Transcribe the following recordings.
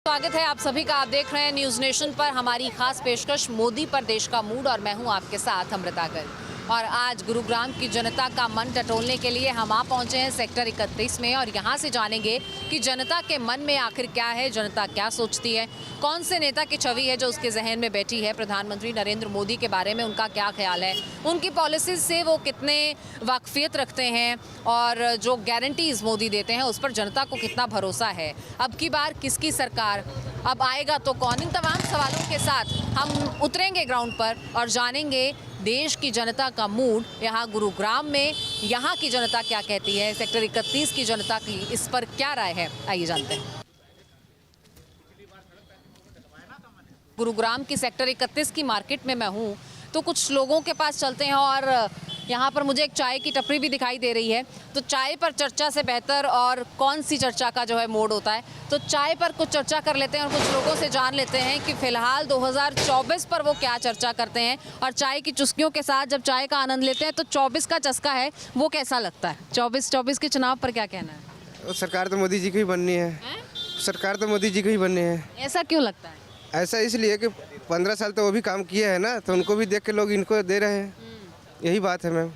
स्वागत है आप सभी का। आप देख रहे हैं न्यूज़ नेशन पर हमारी खास पेशकश मोदी पर देश का मूड, और मैं हूं आपके साथ अमृता गर्ग। और आज गुरुग्राम की जनता का मन टटोलने के लिए हम आ पहुंचे हैं सेक्टर 31 में, और यहां से जानेंगे कि जनता के मन में आखिर क्या है, जनता क्या सोचती है, कौन से नेता की छवि है जो उसके जहन में बैठी है, प्रधानमंत्री नरेंद्र मोदी के बारे में उनका क्या ख्याल है, उनकी पॉलिसीज से वो कितने वाकफियत रखते हैं, और जो गारंटीज मोदी देते हैं उस पर जनता को कितना भरोसा है, अब की बार किसकी सरकार, अब आएगा तो कौन। इन तमाम सवालों के साथ हम उतरेंगे ग्राउंड पर और जानेंगे देश की जनता का मूड यहाँ गुरुग्राम में, यहाँ की जनता क्या कहती है, सेक्टर 31 की जनता की इस पर क्या राय है, आइए जानते हैं। गुरुग्राम की सेक्टर 31 की मार्केट में मैं हूँ, तो कुछ लोगों के पास चलते हैं और यहाँ पर मुझे एक चाय की टपरी भी दिखाई दे रही है। तो चाय पर चर्चा से बेहतर और कौन सी चर्चा का जो है मोड होता है, तो चाय पर कुछ चर्चा कर लेते हैं और कुछ लोगों से जान लेते हैं कि फिलहाल 2024 पर वो क्या चर्चा करते हैं, और चाय की चुस्कियों के साथ जब चाय का आनंद लेते हैं तो 24 का चस्का है वो कैसा लगता है। 24 के चुनाव पर क्या कहना है? सरकार तो मोदी जी की ही बननी है। सरकार तो मोदी जी की ही बननी है। ऐसा क्यों लगता है? ऐसा इसलिए कि 15 साल तो वो भी काम किए हैं ना, तो उनको भी देख के लोग इनको दे रहे हैं, यही बात है मैम।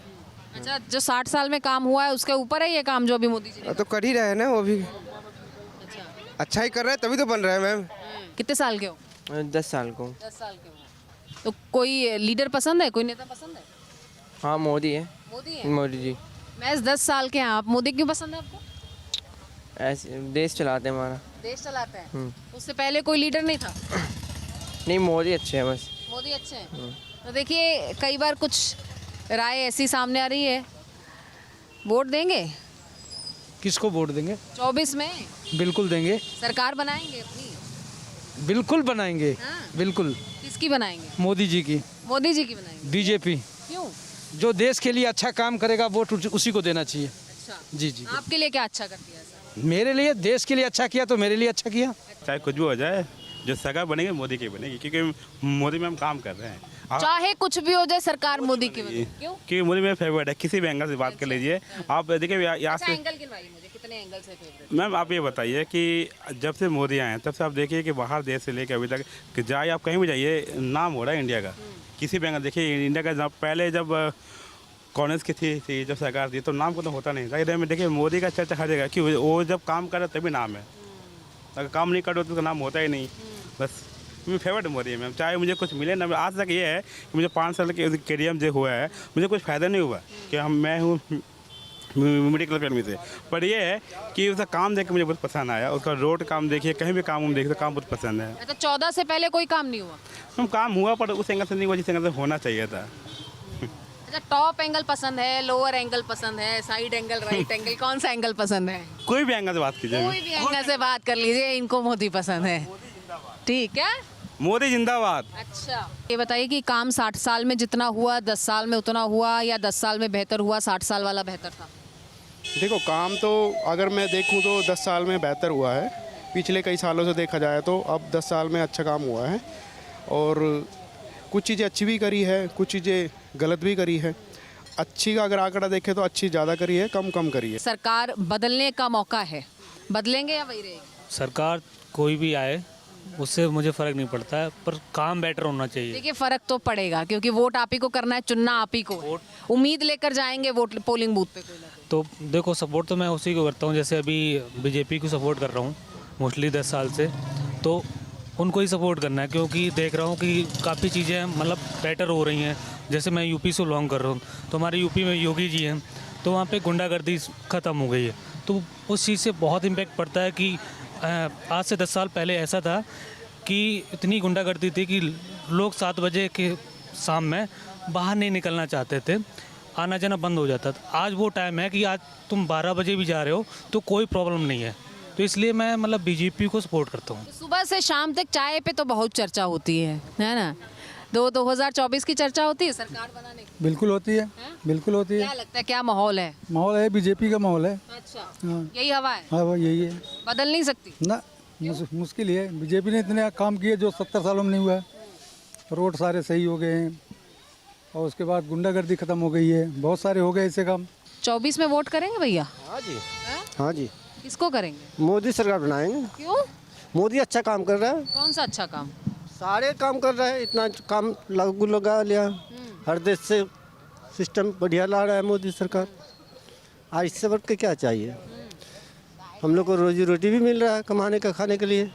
अच्छा, जो 60 साल में काम हुआ है उसके ऊपर है ये काम जो अभी मोदी जी ने तो कर ही रहे हैं ना, वो भी अच्छा अच्छा ही कर रहे हैं, तभी तो बन रहा है मैम। कितने साल के हो? 10 साल को। 10 साल के हो। तो कोई लीडर पसंद है, कोई नेता पसंद है? हाँ, मोदी है। मोदी है। मोदी जी मैं 10 साल के हैं, आप मोदी क्यों पसंद है आपको? ऐसे देश चलाते हैं हमारा। देश चलाते हैं। उससे पहले कोई लीडर नहीं था? नहीं, मोदी अच्छे हैं बस। मोदी अच्छे हैं। तो देखिए कई बार कुछ राय ऐसी सामने आ रही है, वोट देंगे? किसको वोट देंगे? 24 में बिल्कुल देंगे, सरकार बनाएंगे अपनी? बिल्कुल बनाएंगे। हाँ। बिल्कुल किसकी बनाएंगे? मोदी जी की, मोदी जी की बनाएंगे। बीजेपी। क्यों? जो देश के लिए अच्छा काम करेगा वोट उसी को देना चाहिए। अच्छा जी जी। आपके लिए क्या अच्छा करती है सर? मेरे लिए देश के लिए अच्छा किया तो मेरे लिए अच्छा किया। चाहे कुछ भी हो जाए, जो सरकार बनेगी मोदी की बनेगी, क्योंकि मोदी में हम काम कर रहे हैं। चाहे कुछ भी हो जाए सरकार मोदी की बने। क्यों? क्योंकि मोदी मेरा फेवरेट है, किसी भी एंगल से बात कर लीजिए आप। देखिए यहाँ अच्छा, से एंगल गिनवाइए मुझे, कितने एंगल से फेवरेट? मैम आप ये बताइए कि जब से मोदी आए हैं तब से आप देखिए कि बाहर देश से लेकर अभी तक कि जाए आप कहीं भी जाइए, नाम हो रहा है इंडिया का। किसी भी एंगल देखिए इंडिया का, पहले जब कांग्रेस की थी जब सरकार थी तो नाम को तो होता नहीं था। इधर में देखिए मोदी का चर्चा हर जगह, कि वो जब काम कर रहा तभी नाम है, अगर काम नहीं करो तो उसका नाम होता ही नहीं। बस मेरी फेवरेट मोदी है मैम, चाहे मुझे कुछ मिले ना। आज तक ये है कि मुझे 5 साल के कैरियर जो हुआ है मुझे कुछ फ़ायदा नहीं हुआ कि मैं हूँ मेडिकल फैमिली से, पर ये है कि उसका काम देख के मुझे बहुत पसंद आया। उसका रोड काम देखिए, कहीं भी काम हम देखिए तो काम बहुत पसंद है। अच्छा, 14 से पहले कोई काम नहीं हुआ? हम काम हुआ पर उस एंगल से नहीं हुआ जिस एंगल से होना चाहिए था। अच्छा, टॉप एंगल पसंद है, लोअर एंगल पसंद है, साइड एंगल, राइट एंगल, कौन सा एंगल पसंद है? कोई भी एंगल से बात कीजिए, कोई भी एंगल से बात कर लीजिए, इनको मोदी पसंद है। ठीक है, मोदी जिंदाबाद। अच्छा ये बताइए कि काम 60 साल में जितना हुआ 10 साल में उतना हुआ, या 10 साल में बेहतर हुआ, 60 साल वाला बेहतर था? देखो, काम तो अगर मैं देखूं तो 10 साल में बेहतर हुआ है। पिछले कई सालों से देखा जाए तो अब 10 साल में अच्छा काम हुआ है, और कुछ चीज़ें अच्छी भी करी है, कुछ चीज़ें गलत भी करी है। अच्छी का अगर आंकड़ा देखें तो अच्छी ज़्यादा करी है, कम करी है। सरकार बदलने का मौका है, बदलेंगे या वही रहेगी? सरकार कोई भी आए उससे मुझे फ़र्क नहीं पड़ता है, पर काम बेटर होना चाहिए। देखिए फ़र्क तो पड़ेगा, क्योंकि वोट आप ही को करना है, चुनना आप ही को है। उम्मीद लेकर जाएंगे वोट पोलिंग बूथ पे कोई ना कोई। तो देखो, सपोर्ट तो मैं उसी को करता हूँ, जैसे अभी बीजेपी को सपोर्ट कर रहा हूँ मोस्टली 10 साल से, तो उनको ही सपोर्ट करना है, क्योंकि देख रहा हूँ कि काफ़ी चीज़ें मतलब बेटर हो रही हैं। जैसे मैं यूपी से बिलोंग कर रहा हूँ, तो हमारे यूपी में योगी जी हैं, तो वहाँ पे गुंडागर्दी ख़त्म हो गई है, तो उस चीज़ से बहुत इम्पेक्ट पड़ता है। कि आज से 10 साल पहले ऐसा था कि इतनी गुंडागर्दी थी कि लोग 7 बजे के शाम में बाहर नहीं निकलना चाहते थे, आना जाना बंद हो जाता था। आज वो टाइम है कि आज तुम 12 बजे भी जा रहे हो तो कोई प्रॉब्लम नहीं है, तो इसलिए मैं मतलब बीजेपी को सपोर्ट करता हूँ। सुबह से शाम तक चाय पे तो बहुत चर्चा होती है ना? 2024 की चर्चा होती है सरकार बनाने की? बिल्कुल होती है, बिल्कुल होती है। क्या लगता है, क्या माहौल है? माहौल है, बीजेपी का माहौल है। अच्छा, हाँ। यही हवा है? हाँ, वो यही है। बदल नहीं सकती ना, मुश्किल ही है। बीजेपी ने इतने काम किए जो 70 सालों में नहीं हुआ है। रोड सारे सही हो गए हैं, और उसके बाद गुंडागर्दी खत्म हो गई है, बहुत सारे हो गए ऐसे काम। 24 में वोट करेंगे भैया? हाँ जी, हाँ जी, किसको करेंगे? मोदी सरकार बनाएंगे। क्यों? मोदी अच्छा काम कर रहा है, कौन सा अच्छा काम? सारे काम कर रहा है, इतना काम लागू लगा लिया, हर देश से सिस्टम बढ़िया ला रहा है मोदी सरकार। आज इससे बढ़ के क्या चाहिए? हम लोग को रोजी रोटी भी मिल रहा है कमाने का, खाने के लिए।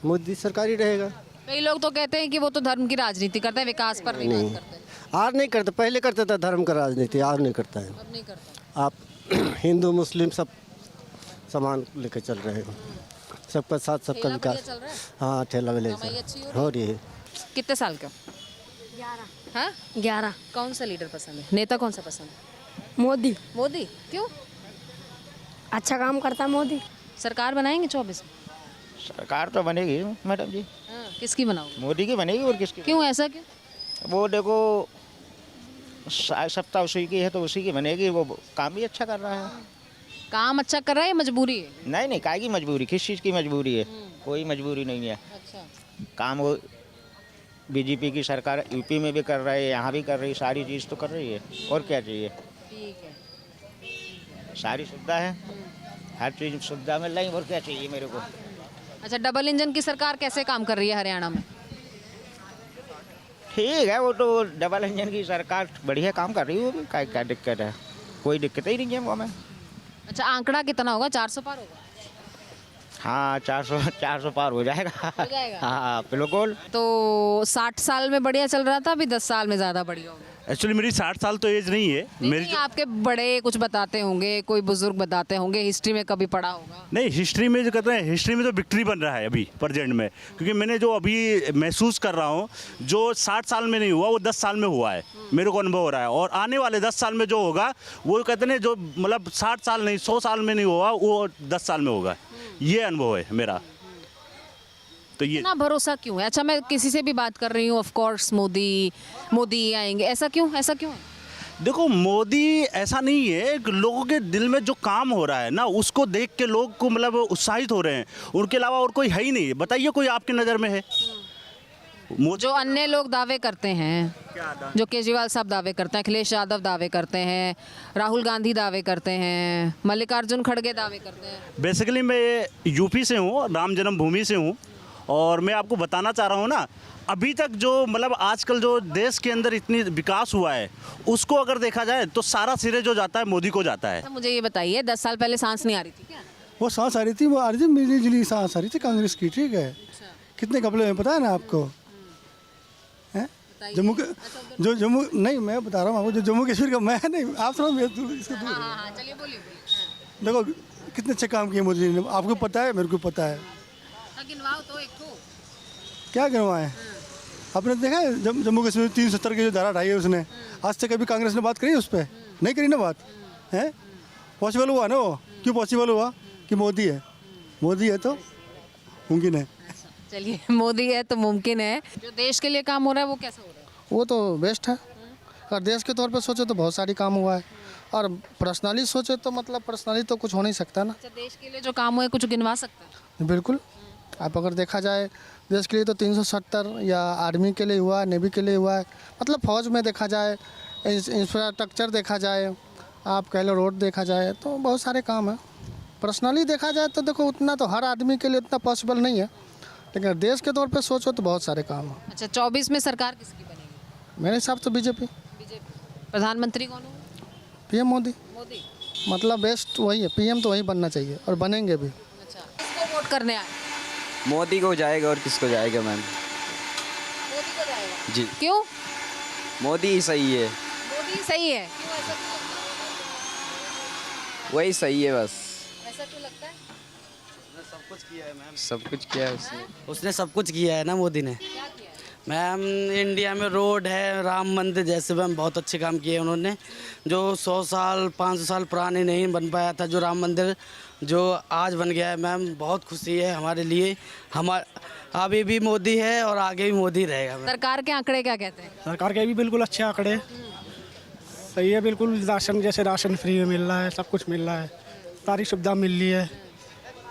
मोदी सरकार ही रहेगा। कई लोग तो कहते हैं कि वो तो धर्म की राजनीति करते हैं, विकास पर नहीं बात करते हैं। आज नहीं करता, पहले करता था धर्म का राजनीति, आज नहीं करता है। अब नहीं करता। आप हिंदू मुस्लिम सब समान लेकर चल रहे हैं, सबका साथ सबका ठेला बढ़िया विकास। चल रहा है? हाँ, ठेला वाले कमाई अच्छी हो रही है। कितने साल का? 11। हाँ 11। कौन सा लीडर पसंद है, नेता कौन सा पसंद है? मोदी। मोदी क्यों? अच्छा काम करता है मोदी। सरकार बनाएंगे 24 में? सरकार तो बनेगी मैडम जी, किसकी बनाओगे? मोदी की बनेगी और किसकी? क्यों, ऐसा क्यों? वो देखो सत्ता उसी की है तो उसी की बनेगी। वो काम भी अच्छा कर रहा है। काम अच्छा कर रहा है या मजबूरी है? नहीं नहीं, काहे की मजबूरी, किस चीज़ की मजबूरी है? कोई मजबूरी नहीं है। अच्छा। काम वो बीजेपी की सरकार यूपी में भी कर रही है, यहाँ भी कर रही है, सारी चीज़ तो कर रही है। और क्या चाहिए? ठीक है। सारी सुविधा है, हर चीज़ सुविधा मिल रही, और क्या चाहिए मेरे को? अच्छा, डबल इंजन की सरकार कैसे काम कर रही है हरियाणा में? ठीक है, वो तो डबल इंजन की सरकार बढ़िया काम कर रही है, वो भी क्या दिक्कत है? कोई दिक्कत ही नहीं है वो हमें। अच्छा, आंकड़ा कितना होगा? 400 पार होगा? हाँ, 400 पार हो जाएगा। हो जाएगा। हाँ बिल्कुल। तो 60 साल में बढ़िया चल रहा था, अभी 10 साल में ज़्यादा बढ़िया होगा? एक्चुअली मेरी 60 साल तो एज नहीं है मेरी। नहीं, आपके बड़े कुछ बताते होंगे, कोई बुजुर्ग बताते होंगे, हिस्ट्री में कभी पढ़ा होगा। नहीं, हिस्ट्री में जो कहते हैं, हिस्ट्री में तो विक्ट्री बन रहा है अभी प्रेजेंट में, क्योंकि मैंने जो अभी महसूस कर रहा हूँ, जो 60 साल में नहीं हुआ वो 10 साल में हुआ है, मेरे को अनुभव हो रहा है। और आने वाले 10 साल में जो होगा वो कहते हैं जो मतलब 60 साल नहीं 100 साल में नहीं हुआ वो 10 साल में होगा, ये अनुभव है मेरा। तो ये इतना भरोसा क्यों है? अच्छा, मैं किसी से भी बात कर रही हूँ, ऑफ कोर्स मोदी आएंगे, ऐसा क्यों है? देखो, मोदी ऐसा नहीं है कि लोगों के दिल में जो काम हो रहा है ना, उसको देख के लोग को मतलब उत्साहित हो रहे हैं, उनके अलावा और कोई है ही नहीं। बताइए कोई आपकी नज़र में है? जो अन्य लोग दावे करते हैं, जो केजरीवाल साहब दावे करते हैं, अखिलेश यादव दावे करते हैं, राहुल गांधी दावे करते हैं, मल्लिकार्जुन खड़गे दावे करते हैं। बेसिकली मैं यूपी से हूँ, राम जन्मभूमि से हूँ, और मैं आपको बताना चाह रहा हूँ ना, अभी तक जो मतलब आजकल जो देश के अंदर इतनी विकास हुआ है, उसको अगर देखा जाए तो सारा सिरे जो जाता है मोदी को जाता है। अच्छा, मुझे ये बताइए, 10 साल पहले सांस नहीं आ रही थी क्या? वो सांस आ रही थी, वो आ रही थी, मिली जुली सांस आ रही थी कांग्रेस की, ठीक है। कितने घपले में पता है ना आपको? हैं? जम्मू के जो जम्मू नहीं, मैं बता रहा हूँ आपको, जो जम्मू कश्मीर का, मैं नहीं, आप थोड़ा इसको दूर हाँ, चलिए बोलिए। देखो कितने अच्छे काम किए मोदी ने, आपको पता है, मेरे को पता है। गिनवाओ तो एक ठो। क्या गिनवाएं? आपने देखा है जम्मू कश्मीर 370 की जो धारा हटाई है उसने, आज तक कभी कांग्रेस ने बात करी है उस पर? नहीं करी ना बात, है? पॉसिबल हुआ ना वो? क्यों पॉसिबल हुआ? कि मोदी है तो मुमकिन है। चलिए, मोदी है तो मुमकिन है। जो देश के लिए काम हो रहा है वो कैसा हो रहा है? वो तो बेस्ट है। अगर देश के तौर पे सोचे तो बहुत सारी काम हुआ है, और पर्सनली सोचे तो मतलब पर्सनली तो कुछ हो नहीं सकता ना। अच्छा, देश के लिए जो काम हुआ है कुछ गिनवा सकते हैं? बिल्कुल। आप अगर देखा जाए देश के लिए तो 370, या आर्मी के लिए हुआ है, नेवी के लिए हुआ है, मतलब फ़ौज में देखा जाए, इंफ्रास्ट्रक्चर देखा जाए, आप कह लो रोड देखा जाए, तो बहुत सारे काम हैं। पर्सनली देखा जाए तो देखो उतना तो हर आदमी के लिए उतना पॉसिबल नहीं है, लेकिन देश के तौर पे सोचो तो बहुत सारे काम हैं। अच्छा, 24 में सरकार किसकी बनेगी? मेरे हिसाब से बीजेपी। प्रधानमंत्री कौन होगा? पीएम मोदी। मोदी मतलब बेस्ट वही है, पीएम तो वही बनना चाहिए, और बनेंगे भी। अच्छा, किसको वोट करने आए? मोदी को जाएगा, और किसको जाएगा मैम? मोदी को जाएगा जी। क्यों? मोदी ही सही है। मोदी सही है? क्यों, ऐसा क्यों लगता है? वही सही है बस। ऐसा क्यों लगता है? सब कुछ किया है मैम, सब कुछ किया है उसने। उसने सब कुछ किया है ना मोदी ने। क्या किया है? मैम, इंडिया में रोड है, राम मंदिर जैसे मैम बहुत अच्छे काम किए उन्होंने, जो 100 साल 500 साल पुराने नहीं बन पाया था जो राम मंदिर, जो आज बन गया है मैम, बहुत खुशी है हमारे लिए। अभी भी मोदी है और आगे भी मोदी रहेगा। सरकार के आंकड़े क्या कहते हैं? सरकार के भी बिल्कुल अच्छे आंकड़े, सही है बिल्कुल। राशन जैसे राशन फ्री में मिल रहा है, सब कुछ मिल रहा है, सारी सुविधा मिल रही है।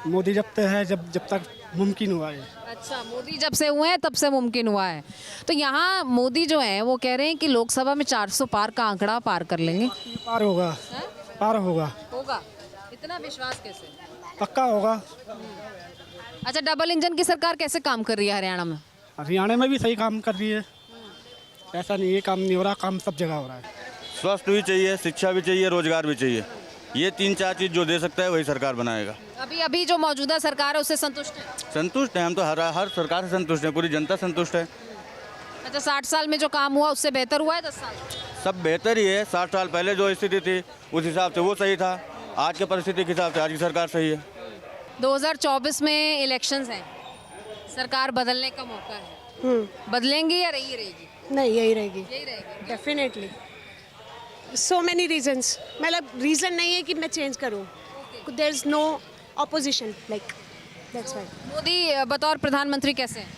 मोदी जब तक है, जब तक मुमकिन हुआ है। अच्छा, मोदी जब से हुए हैं तब से मुमकिन हुआ है। तो यहाँ मोदी जो है वो कह रहे हैं कि लोकसभा में 400 पार का आंकड़ा पार कर लेंगे। पार होगा, पार होगा। होगा? इतना विश्वास कैसे? पक्का होगा। अच्छा, डबल इंजन की सरकार कैसे काम कर रही है हरियाणा में? हरियाणा में भी सही काम कर रही है, ऐसा नहीं है काम नहीं हो रहा, काम सब जगह हो रहा है। स्वास्थ्य भी चाहिए, शिक्षा भी चाहिए, रोजगार भी चाहिए। ये 3-4 चीज़ जो दे सकता है वही सरकार बनाएगा। अभी जो मौजूदा सरकार है उससे संतुष्ट है? संतुष्ट हैं हम तो, हर सरकार से संतुष्ट हैं, पूरी जनता संतुष्ट है। अच्छा, 60 साल में जो काम हुआ उससे बेहतर हुआ है 10 साल? सब बेहतर ही है। 60 साल पहले जो स्थिति थी उस हिसाब से वो सही था, आज के परिस्थिति के हिसाब से आज की सरकार सही है। 2024 में इलेक्शंस हैं, सरकार बदलने का मौका है, बदलेंगी या रही रहेगी? नहीं, यही रहेगी यही रहेगी। डेफिनेटली। सो मैनी रीजंस, मतलब रीज़न नहीं है कि मैं चेंज करूँ, there is no opposition, like that's why. Modi बतौर प्रधानमंत्री कैसे हैं?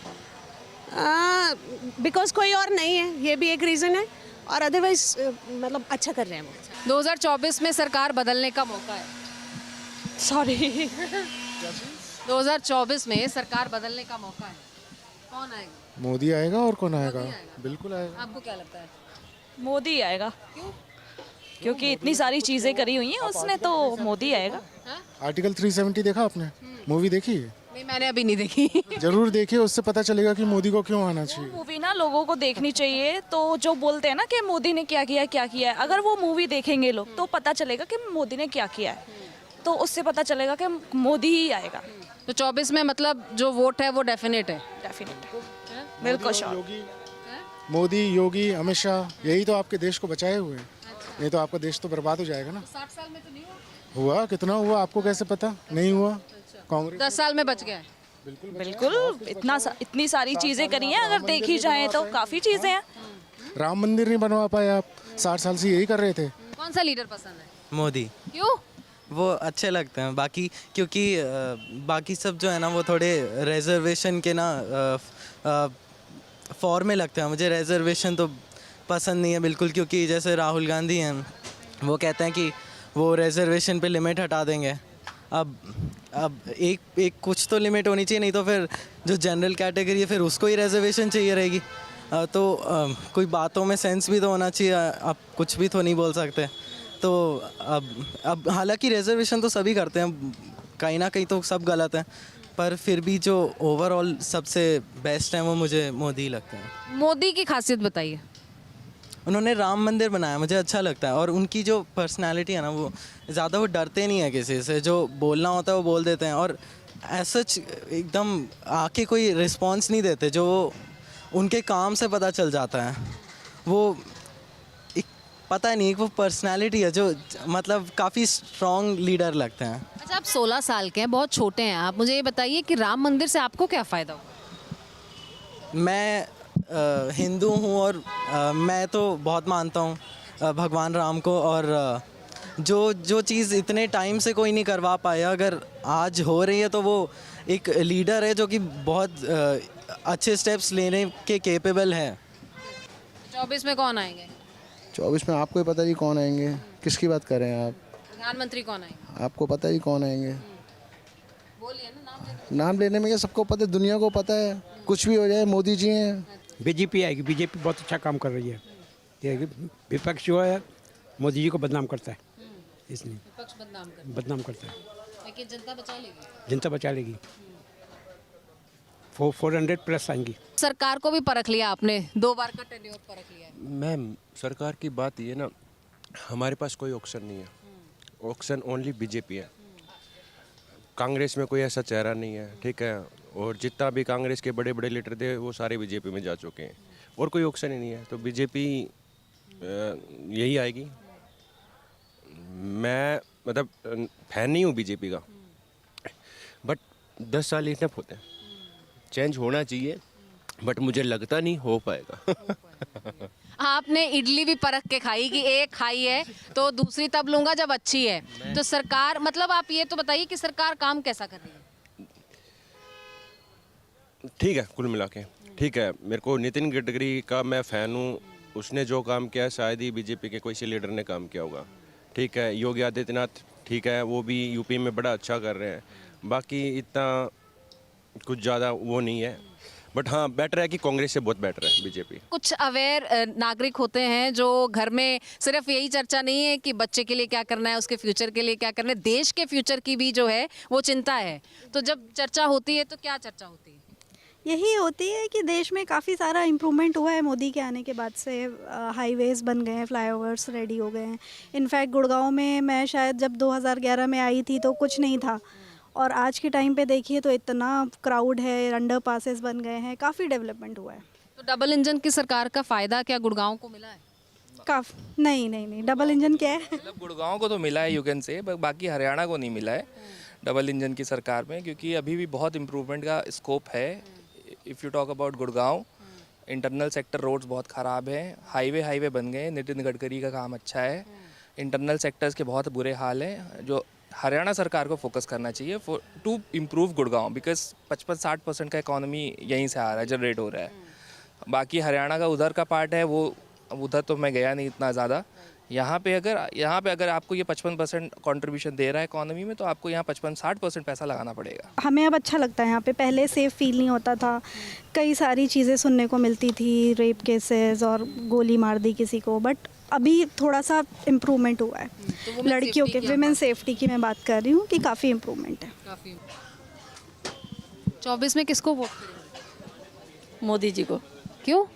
बिकॉज कोई और नहीं है, ये भी एक रीज़न है, और अदरवाइज मतलब अच्छा कर रहे हैं वो। 2024 में सरकार बदलने का मौका है। सॉरी 2024 में सरकार बदलने का मौका है, कौन आएगा? मोदी आएगा और कौन आएगा? बिल्कुल आएगा। आपको क्या लगता है? मोदी आएगा। क्योंकि इतनी सारी चीज़ें करी हुई हैं उसने, तो मोदी आएगा। आर्टिकल 370 देखा आपने? मूवी देखी है? नहीं, मैंने अभी नहीं देखी। जरूर देखिए, उससे पता चलेगा कि मोदी को क्यों आना चाहिए। मूवी ना लोगों को देखनी चाहिए। तो जो बोलते हैं ना कि मोदी ने क्या किया है, अगर वो मूवी देखेंगे लोग तो पता चलेगा कि मोदी ने क्या किया है, तो उससे पता चलेगा कि मोदी ही आएगा। तो 24 में मतलब जो वोट है वो डेफिनेट है? डेफिनेट, बिल्कुल श्योर। मोदी, योगी, अमित शाह, यही तो आपके देश को बचाए हुए हैं। नहीं तो आपका देश तो बर्बाद हो जाएगा ना। 60 साल में तो नहीं हुआ? कितना हुआ आपको कैसे पता? नहीं हुआ। कांग्रेस 10 साल में बच गया। बिल्कुल, इतनी सारी चीज़ें करी हैं, अगर देखी जाए तो काफ़ी चीज़ें हैं। राम मंदिर नहीं बनवा पाए आप, 60 साल से यही कर रहे थे। कौन सा लीडर पसंद है? मोदी। क्यों? वो अच्छे लगते हैं, बाकी क्योंकि बाकी सब जो है ना वो थोड़े रिजर्वेशन के ना फॉर में लगते हैं। मुझे रिजर्वेशन तो पसंद नहीं है बिल्कुल, क्योंकि जैसे राहुल गांधी हैं, वो कहते हैं कि वो रिजर्वेशन पे लिमिट हटा देंगे। अब एक कुछ तो लिमिट होनी चाहिए, नहीं तो फिर जो जनरल कैटेगरी है फिर उसको ही रिजर्वेशन चाहिए रहेगी। कोई बातों में सेंस भी तो होना चाहिए, आप कुछ भी तो नहीं बोल सकते। तो अब हालांकि रिजर्वेशन तो सभी करते हैं, कहीं ना कहीं तो सब गलत है, पर फिर भी जो ओवरऑल सबसे बेस्ट है वो मुझे मोदी ही लगते हैं। मोदी की खासियत बताइए। उन्होंने राम मंदिर बनाया, मुझे अच्छा लगता है, और उनकी जो पर्सनालिटी है ना वो ज़्यादा, वो डरते नहीं है किसी से, जो बोलना होता है वो बोल देते हैं, और ऐसा एकदम आके कोई रिस्पॉन्स नहीं देते, जो उनके काम से पता चल जाता है। वो एक पता नहीं, वो पर्सनालिटी है जो मतलब काफ़ी स्ट्रॉन्ग लीडर लगते हैं। अच्छा, आप 16 साल के हैं, बहुत छोटे हैं आप, मुझे ये बताइए कि राम मंदिर से आपको क्या फ़ायदा होगा? मैं हिंदू हूँ और मैं तो बहुत मानता हूँ भगवान राम को, और जो चीज़ इतने टाइम से कोई नहीं करवा पाया, अगर आज हो रही है तो वो एक लीडर है जो कि बहुत अच्छे स्टेप्स लेने के केपेबल है। 24 में कौन आएंगे? 24 में आपको ही पता ही कौन आएंगे। किसकी बात कर रहे हैं आप? प्रधानमंत्री कौन आएंगे? आपको पता ही कौन आएंगे। बोलिए ना, नाम लेने में क्या, सबको पता है, दुनिया को पता है, कुछ भी हो जाए मोदी जी हैं। बीजेपी आएगी। बीजेपी बहुत अच्छा काम कर रही है। ये विपक्ष जो है मोदी जी को बदनाम करता है, इसलिए विपक्ष बदनाम करता है। लेकिन जनता बचा लेगी। जनता बचा लेगी। 400+ आएंगी। सरकार को भी परख लिया आपने, 2 बार का टेन्योर परख लिया है। मैम, सरकार की बात ये ना, हमारे पास कोई ऑप्शन नहीं है, ऑप्शन ओनली बीजेपी है। कांग्रेस में कोई ऐसा चेहरा नहीं है, ठीक है, और जितना भी कांग्रेस के बड़े बड़े लीडर थे वो सारे बीजेपी में जा चुके हैं, और कोई ऑप्शन ही नहीं है, तो बीजेपी यही आएगी। मैं मतलब फैन नहीं हूँ बीजेपी का, बट 10 साल इनफ होते हैं, चेंज होना चाहिए, बट मुझे लगता नहीं हो पाएगा। आपने इडली भी परख के खाई कि एक खाई है तो दूसरी तब लूंगा जब अच्छी है, तो सरकार, मतलब आप ये तो बताइए कि सरकार काम कैसा कर रही है? ठीक है, कुल मिला के ठीक है। मेरे को नितिन गडकरी का मैं फ़ैन हूँ, उसने जो काम किया शायद ही बीजेपी के कोई से लीडर ने काम किया होगा, ठीक है। योगी आदित्यनाथ ठीक है, वो भी यूपी में बड़ा अच्छा कर रहे हैं, बाकी इतना कुछ ज़्यादा वो नहीं है। बट हाँ बेटर है कि कांग्रेस से बहुत बेटर है बीजेपी। कुछ अवेयर नागरिक होते हैं जो घर में सिर्फ यही चर्चा नहीं है कि बच्चे के लिए क्या करना है, उसके फ्यूचर के लिए क्या करना है, देश के फ्यूचर की भी जो है वो चिंता है। तो जब चर्चा होती है तो क्या चर्चा होती है? यही होती है कि देश में काफ़ी सारा इम्प्रूवमेंट हुआ है मोदी के आने के बाद से। हाईवेज़ बन गए हैं, फ्लाईओवर्स रेडी हो गए हैं। इनफैक्ट गुड़गांव में मैं शायद जब 2011 में आई थी तो कुछ नहीं था, और आज के टाइम पे देखिए तो इतना क्राउड है, अंडर पासेस बन गए हैं, काफ़ी डेवलपमेंट हुआ है। तो डबल इंजन की सरकार का फ़ायदा क्या गुड़गांव को मिला है? नहीं, डबल इंजन क्या है? मतलब गुड़गांव को तो मिला है, यू कैन से, बाकी हरियाणा को नहीं मिला है डबल इंजन की सरकार में, क्योंकि अभी भी बहुत इम्प्रूवमेंट का स्कोप है। If you talk about Gurgaon, internal sector roads बहुत ख़राब हैं, हाईवे बन गए, नितिन गडकरी का काम अच्छा है। इंटरनल सेक्टर्स के बहुत बुरे हाल हैं, जो हरियाणा सरकार को फोकस करना चाहिए टू इम्प्रूव गुड़गांव, बिकॉज 55-60% का इकॉनमी यहीं से आ रहा है, जनरेट हो रहा है। बाकी हरियाणा का उधर का पार्ट है, वो उधर तो मैं गया नहीं इतना ज़्यादा। यहाँ पे अगर आपको ये 55% कंट्रीब्यूशन दे रहा है इकोनॉमी में, तो आपको यहाँ 55-60% पैसा लगाना पड़ेगा। हमें अब अच्छा लगता है यहाँ पे। पहले सेफ फील नहीं होता था, कई सारी चीज़ें सुनने को मिलती थी, रेप केसेस और गोली मार दी किसी को, बट अभी थोड़ा सा इम्प्रूवमेंट हुआ है। तो लड़कियों के विमेन सेफ्टी की मैं बात कर रही हूँ कि काफ़ी इम्प्रूवमेंट है। 24 में किसको वोट करेंगे? मोदी जी को। क्यों?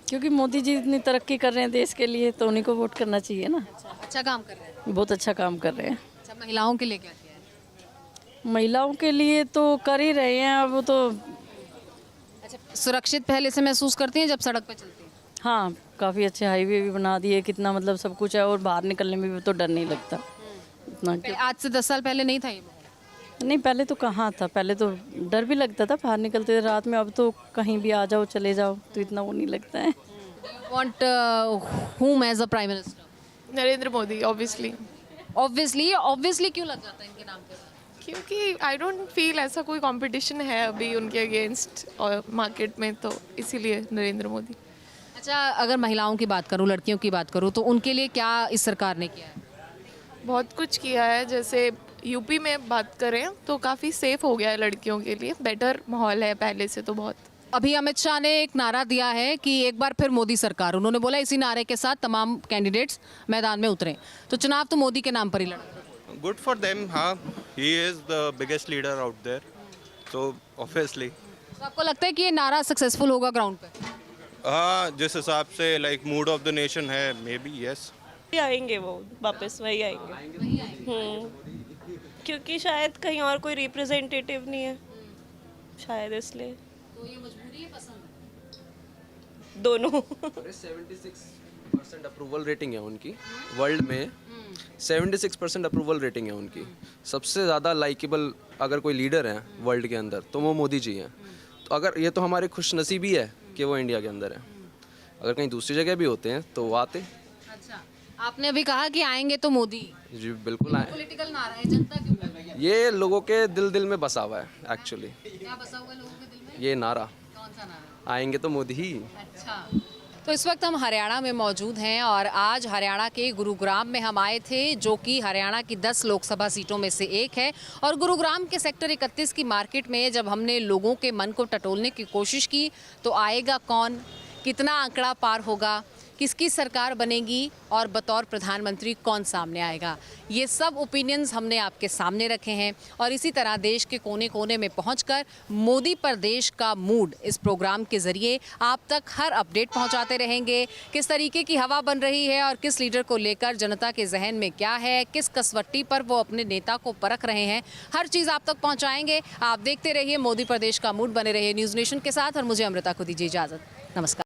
क्योंकि मोदी जी इतनी तरक्की कर रहे हैं देश के लिए, तो उन्हीं को वोट करना चाहिए ना। अच्छा काम कर रहे हैं। बहुत अच्छा काम कर रहे हैं। अच्छा, महिलाओं के लिए क्या किया है? महिलाओं के लिए तो कर ही रहे हैं अब वो तो। अच्छा, सुरक्षित पहले से महसूस करती हैं जब सड़क पे चलती हैं? हाँ, काफ़ी अच्छे हाईवे भी बना दिए, कितना मतलब सब कुछ है, और बाहर निकलने में भी तो डर नहीं लगता इतना। आज से 10 साल पहले नहीं था ये? नहीं, पहले तो कहाँ था, पहले तो डर भी लगता था बाहर निकलते थे रात में। अब तो कहीं भी आ जाओ चले जाओ तो इतना वो नहीं लगता है। Want whom as a prime minister? Narendra Modi, obviously क्यों लग जाता है इनके नाम पे? क्योंकि आई डोंट फील ऐसा कोई कंपटीशन है अभी उनके अगेंस्ट और मार्केट में, तो इसीलिए नरेंद्र मोदी। अच्छा, अगर महिलाओं की बात करूँ, लड़कियों की बात करूँ, तो उनके लिए क्या इस सरकार ने किया है? बहुत कुछ किया है। जैसे यूपी में बात करें तो काफ़ी सेफ हो गया है लड़कियों के लिए, बेटर माहौल है पहले से तो बहुत। अभी अमित शाह ने एक नारा दिया है कि एक बार फिर मोदी सरकार। उन्होंने बोला इसी नारे के साथ तमाम कैंडिडेट्स मैदान में उतरे, तो चुनाव तो मोदी के नाम पर ही लड़ा। Good for them. हाँ, he is the biggest leader out there, तो ऑब्वियसली। तो आपको लगता है कि ये नारा सक्सेसफुल होगा ग्राउंड पे? हाँ, जिस हिसाब से like mood off the nation है, मे बी यस। आएंगे वो वापस, वही आएंगे। क्योंकि शायद कहीं और कोई रिप्रेजेंटेटिव नहीं है, शायद इसलिए। तो ये मजबूरी है, पसंद है? दोनों। 76% अप्रूवल रेटिंग है उनकी वर्ल्ड में। 76% अप्रूवल रेटिंग है उनकी। सबसे ज़्यादा लाइकेबल अगर कोई लीडर है वर्ल्ड के अंदर तो वो मोदी जी हैं। तो अगर ये तो हमारी खुशनसीबी है कि वो इंडिया के अंदर है। अगर कहीं दूसरी जगह भी होते हैं तो वो आते। अच्छा, आपने अभी कहा कि आएंगे तो मोदी। जी बिल्कुल आए। पॉलिटिकल नारा है, जनता क्यों कर रही है? ये लोगों के दिल में बसा हुआ है एक्चुअली। क्या बसा हुआ है लोगों के दिल में? ये नारा। कौन सा नारा? आएंगे तो मोदी ही। अच्छा, तो इस वक्त हम हरियाणा में मौजूद हैं और आज हरियाणा के गुरुग्राम में हम आए थे, जो कि हरियाणा की 10 लोकसभा सीटों में से एक है। और गुरुग्राम के सेक्टर 31 की मार्केट में जब हमने लोगों के मन को टटोलने की कोशिश की तो आएगा कौन, कितना आंकड़ा पार होगा, किसकी सरकार बनेगी और बतौर प्रधानमंत्री कौन सामने आएगा, ये सब ओपिनियंस हमने आपके सामने रखे हैं। और इसी तरह देश के कोने कोने में पहुंचकर मोदी पर देश का मूड इस प्रोग्राम के ज़रिए आप तक हर अपडेट पहुंचाते रहेंगे। किस तरीके की हवा बन रही है और किस लीडर को लेकर जनता के जहन में क्या है, किस कसवट्टी पर वो अपने नेता को परख रहे हैं, हर चीज़ आप तक पहुँचाएँगे। आप देखते रहिए मोदी प्रदेश का मूड, बने रहिए न्यूज़ नेशन के साथ और मुझे अमृता को दीजिए इजाज़त। नमस्कार।